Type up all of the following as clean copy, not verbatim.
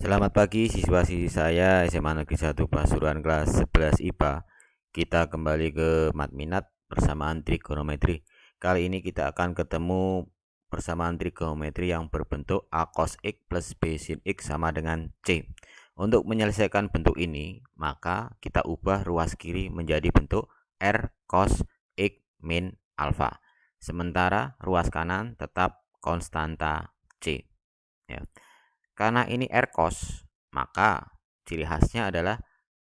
Selamat pagi siswa-siswi saya SMA Negeri 1 Pasuruan kelas 11 IPA. Kita kembali ke Matminat persamaan trigonometri. Kali ini kita akan ketemu persamaan trigonometri yang berbentuk A cos X plus B sin X sama dengan C. Untuk menyelesaikan bentuk ini, maka kita ubah ruas kiri menjadi bentuk R cos X min alfa. Sementara ruas kanan tetap konstanta C. Ya. Karena ini R cos, maka ciri khasnya adalah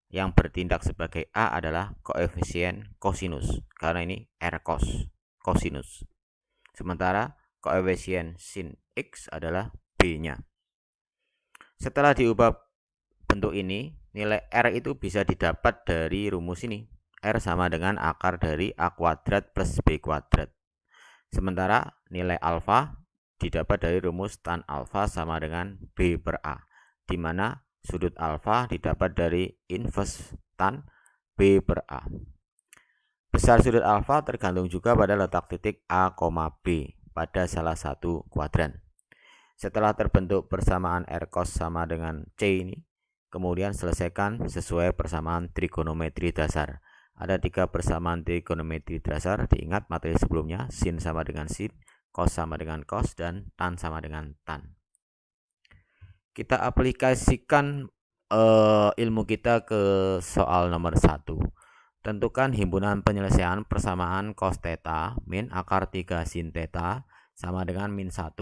yang bertindak sebagai A adalah koefisien kosinus. Karena ini R cos, kosinus. Sementara koefisien sin X adalah B-nya. Setelah diubah bentuk ini, nilai R itu bisa didapat dari rumus ini. R sama dengan akar dari A kuadrat plus B kuadrat. Sementara nilai alfa didapat dari rumus tan alfa sama dengan B per A, di mana sudut alfa didapat dari inverse tan B per A. Besar sudut alfa tergantung juga pada letak titik A, B pada salah satu kuadran. Setelah terbentuk persamaan R cos sama dengan C ini, kemudian selesaikan sesuai persamaan trigonometri dasar. Ada 3 persamaan trigonometri dasar, diingat materi sebelumnya, sin sama dengan sin, cos sama dengan cos, dan tan sama dengan tan. Kita aplikasikan ilmu kita ke soal nomor 1. Tentukan himpunan penyelesaian persamaan cos theta min akar 3 sin theta sama dengan min 1,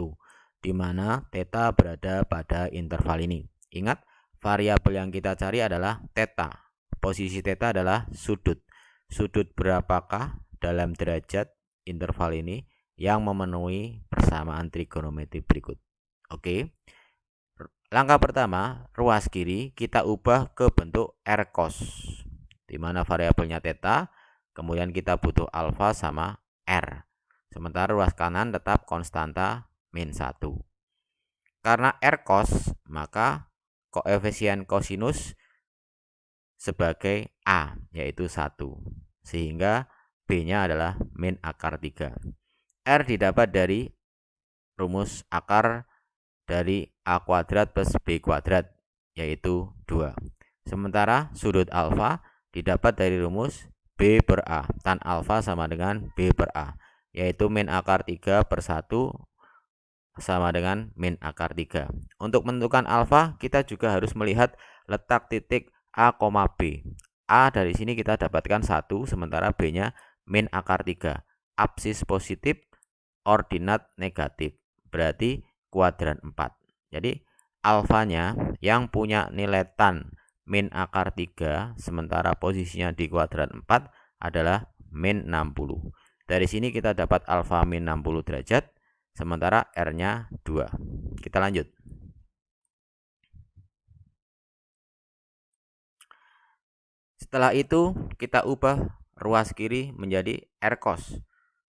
di mana theta berada pada interval ini. Ingat, variabel yang kita cari adalah theta. Posisi theta adalah sudut. Sudut berapakah dalam derajat interval ini yang memenuhi persamaan trigonometri berikut? Oke. Langkah pertama, ruas kiri kita ubah ke bentuk R cos, di mana variabelnya theta, kemudian kita butuh alfa sama R. Sementara ruas kanan tetap konstanta min 1. Karena R cos, maka koefisien kosinus sebagai A, yaitu 1. Sehingga B-nya adalah min akar 3. R didapat dari rumus akar dari A kuadrat plus B kuadrat, yaitu 2. Sementara sudut alfa didapat dari rumus B per A. Tan alfa sama dengan B per A, yaitu min akar 3 per 1 sama dengan min akar 3. Untuk menentukan alfa, kita juga harus melihat letak titik A, B. A dari sini kita dapatkan 1, sementara B-nya min akar 3. Absis positif, ordinat negatif. Berarti kuadran 4. Jadi alfanya yang punya nilai tan min akar 3, sementara posisinya di kuadran 4 adalah min 60. Dari sini kita dapat alfa min 60 derajat, sementara R-nya 2. Kita lanjut. Setelah itu kita ubah ruas kiri menjadi R cos.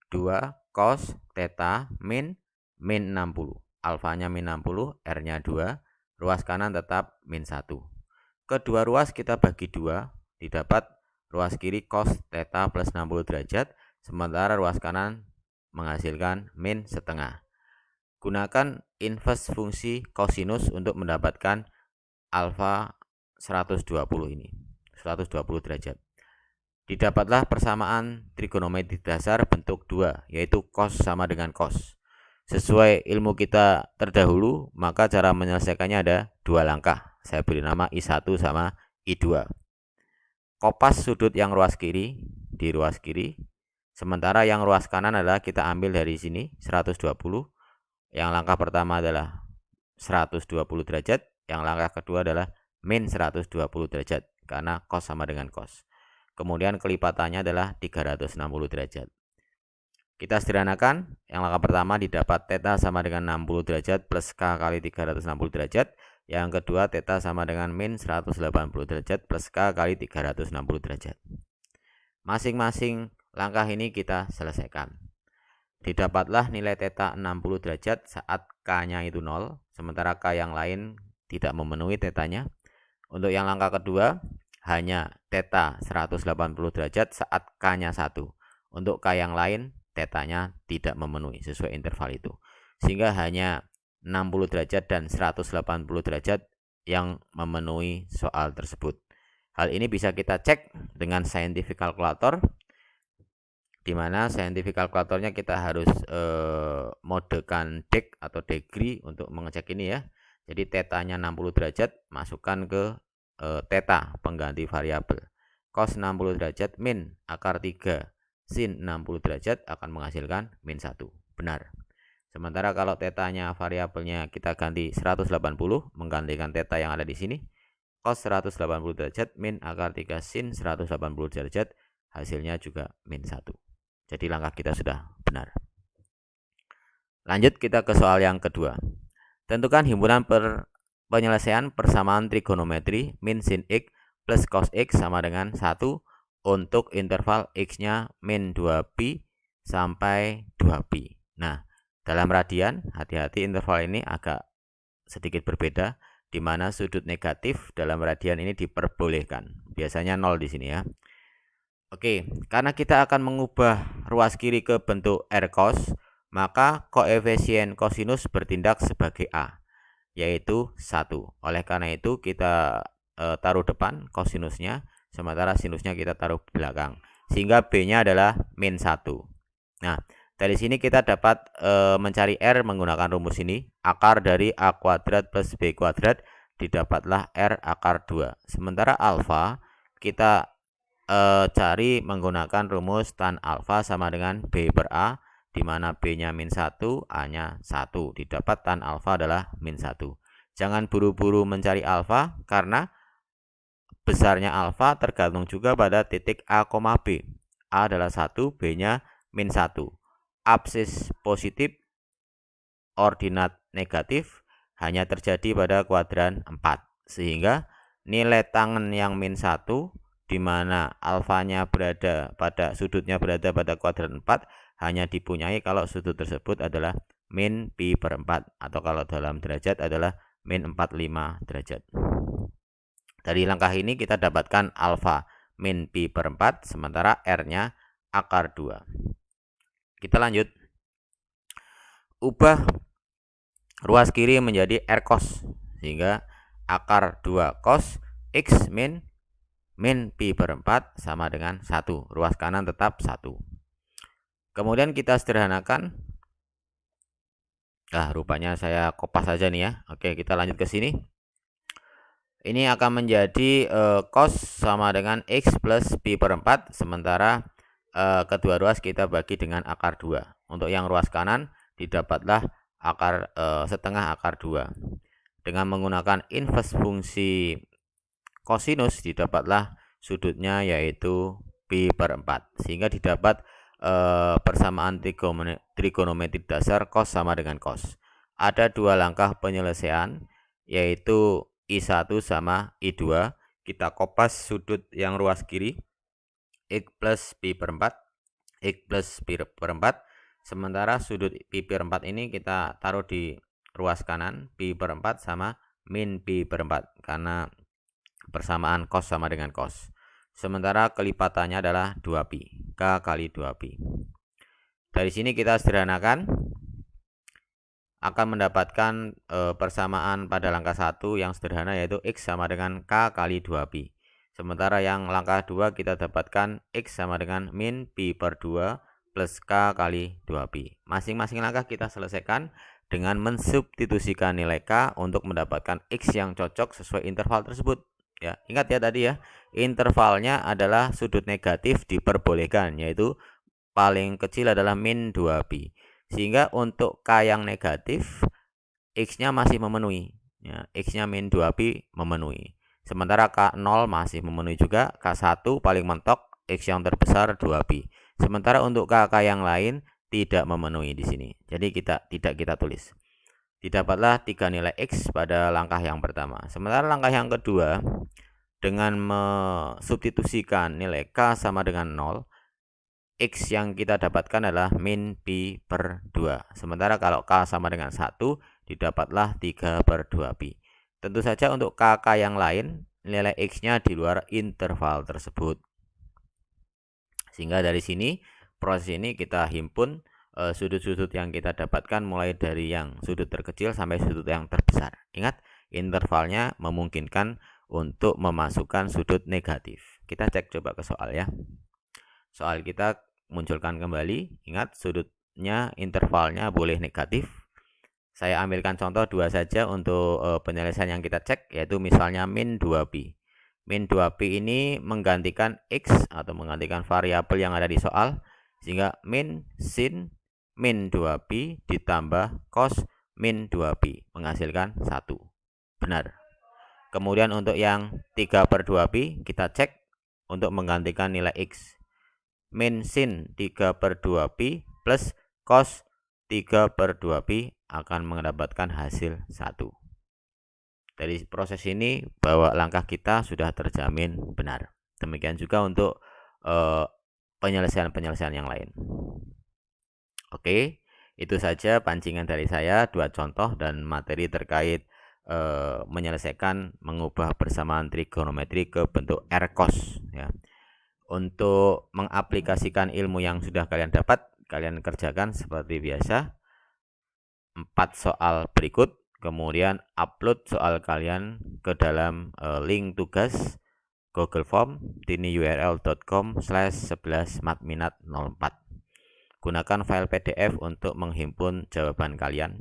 2 cos theta min 60. Alfanya min 60, R-nya 2, ruas kanan tetap min 1. Kedua ruas kita bagi 2, didapat ruas kiri cos theta plus 60 derajat, sementara ruas kanan menghasilkan min setengah. Gunakan inverse fungsi kosinus untuk mendapatkan alfa 120 ini, 120 derajat. Didapatlah persamaan trigonometri dasar bentuk 2, yaitu cos sama dengan cos. Sesuai ilmu kita terdahulu, maka cara menyelesaikannya ada 2 langkah. Saya beri nama I1 sama I2. Kopas sudut yang ruas kiri di ruas kiri, sementara yang ruas kanan adalah kita ambil dari sini 120. Yang langkah pertama adalah 120 derajat, yang langkah kedua adalah min 120 derajat, karena cos sama dengan cos. Kemudian kelipatannya adalah 360 derajat. Kita sederhanakan, yang langkah pertama didapat theta sama dengan 60 derajat plus K kali 360 derajat. Yang kedua theta sama dengan min 180 derajat plus K kali 360 derajat. Masing-masing langkah ini kita selesaikan. Didapatlah nilai theta 60 derajat saat K-nya itu 0, sementara K yang lain tidak memenuhi tetanya. Untuk yang langkah kedua, hanya theta 180 derajat saat K-nya 1. Untuk K yang lain, tetanya tidak memenuhi sesuai interval itu. Sehingga hanya 60 derajat dan 180 derajat yang memenuhi soal tersebut. Hal ini bisa kita cek dengan scientific calculator, di mana scientific calculatornya kita harus modekan deg atau degree untuk mengecek ini ya. Jadi tetanya 60 derajat, masukkan ke theta pengganti variabel. Cos 60 derajat min akar 3 sin 60 derajat akan menghasilkan min 1. Benar. Sementara kalau tetanya variabelnya kita ganti 180, menggantikan theta yang ada di sini, cos 180 derajat min akar 3 sin 180 derajat, hasilnya juga min 1. Jadi langkah kita sudah benar. Lanjut kita ke soal yang kedua. Tentukan himpunan penyelesaian persamaan trigonometri min sin x plus cos x sama dengan 1 untuk interval x-nya min 2pi sampai 2pi. Nah, dalam radian, hati-hati interval ini agak sedikit berbeda, di mana sudut negatif dalam radian ini diperbolehkan. Biasanya 0 di sini ya. Oke, karena kita akan mengubah ruas kiri ke bentuk r cos, maka koefisien kosinus bertindak sebagai A, yaitu 1. Oleh karena itu kita taruh depan kosinusnya, sementara sinusnya kita taruh belakang. Sehingga B-nya adalah min 1. Nah, dari sini kita dapat mencari R menggunakan rumus ini. Akar dari A kuadrat plus B kuadrat didapatlah R akar 2. Sementara alfa kita cari menggunakan rumus tan alfa sama dengan B per A, di mana B-nya min 1, A-nya 1. Didapat tan alfa adalah min 1. Jangan buru-buru mencari alfa, karena besarnya alfa tergantung juga pada titik A, B. A adalah 1, B-nya min 1. Absis positif, ordinat negatif hanya terjadi pada kuadran 4. Sehingga nilai tangen yang min 1, di mana alfanya berada pada sudutnya berada pada kuadran 4, hanya dipunyai kalau sudut tersebut adalah min pi per 4, atau kalau dalam derajat adalah min 45 derajat. Dari langkah ini kita dapatkan alfa min pi per 4, sementara R-nya akar 2. Kita lanjut. Ubah ruas kiri menjadi R cos, sehingga akar 2 cos x min pi per 4 sama dengan 1. Ruas kanan tetap 1. Kemudian kita sederhanakan. Rupanya saya kopas saja nih ya. Oke, kita lanjut ke sini. Ini akan menjadi cos sama dengan x plus pi per 4, sementara kedua ruas kita bagi dengan akar 2. Untuk yang ruas kanan didapatlah akar setengah akar 2. Dengan menggunakan inverse fungsi kosinus didapatlah sudutnya yaitu pi per 4. Sehingga didapat persamaan trigonometri dasar cos sama dengan cos. Ada dua langkah penyelesaian, yaitu I1 sama I2. Kita kopas sudut yang ruas kiri, x plus pi per 4, x plus pi per 4. Sementara sudut pi per 4 ini kita taruh di ruas kanan, pi per 4 sama min pi per 4, karena persamaan cos sama dengan cos. Sementara kelipatannya adalah 2pi, k kali 2pi. Dari sini kita sederhanakan, akan mendapatkan persamaan pada langkah 1 yang sederhana, yaitu x sama dengan k kali 2pi. Sementara yang langkah 2 kita dapatkan x sama dengan min pi per 2 plus k kali 2pi. Masing-masing langkah kita selesaikan dengan mensubstitusikan nilai k untuk mendapatkan x yang cocok sesuai interval tersebut. Ya, ingat ya tadi ya, intervalnya adalah sudut negatif diperbolehkan, yaitu paling kecil adalah min 2pi. Sehingga untuk k yang negatif, x-nya masih memenuhi. Ya, x-nya min 2pi memenuhi. Sementara k0 masih memenuhi juga, k1 paling mentok, x yang terbesar 2pi. Sementara untuk k yang lain tidak memenuhi di sini. Jadi tidak kita tulis. Didapatlah 3 nilai x pada langkah yang pertama. Sementara langkah yang kedua, dengan mensubstitusikan nilai k sama dengan 0, x yang kita dapatkan adalah min pi per 2. Sementara kalau k sama dengan 1, didapatlah 3 per 2pi. Tentu saja untuk k yang lain, nilai x-nya di luar interval tersebut. Sehingga dari sini, proses ini kita himpun sudut-sudut yang kita dapatkan mulai dari yang sudut terkecil sampai sudut yang terbesar. Ingat, Intervalnya memungkinkan untuk memasukkan sudut negatif. Kita cek coba ke soal ya. Soal kita munculkan kembali, ingat sudutnya intervalnya boleh negatif. Saya ambilkan contoh 2 saja untuk penyelesaian yang kita cek, yaitu misalnya min 2pi. Min 2pi ini menggantikan x atau menggantikan variabel yang ada di soal, sehingga min sin min 2pi ditambah cos min 2pi menghasilkan 1. Benar. Kemudian untuk yang 3/2pi kita cek untuk menggantikan nilai x. Min sin 3/2pi plus cos 3/2pi akan mendapatkan hasil 1. Dari proses ini bahwa langkah kita sudah terjamin benar. Demikian juga untuk penyelesaian-penyelesaian yang lain. Oke, itu saja pancingan dari saya, 2 contoh dan materi terkait menyelesaikan mengubah persamaan trigonometri ke bentuk R-cos ya. Untuk mengaplikasikan ilmu yang sudah kalian dapat, kalian kerjakan seperti biasa 4 soal berikut, kemudian upload soal kalian ke dalam link tugas Google Form tinyurl.com/11matminat04. Gunakan file PDF untuk menghimpun jawaban kalian.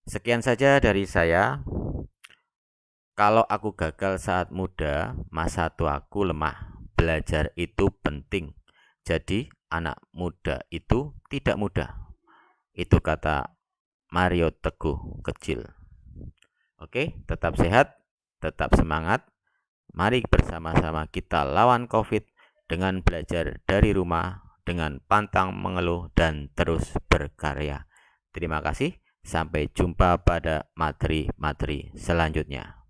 Sekian saja dari saya. Kalau aku gagal saat muda, masa tuaku lemah. Belajar itu penting. Jadi, anak muda itu tidak mudah. Itu kata Mario Teguh kecil. Oke, tetap sehat, tetap semangat. Mari bersama-sama kita lawan COVID dengan belajar dari rumah, dengan pantang mengeluh dan terus berkarya. Terima kasih. Sampai jumpa pada materi-materi selanjutnya.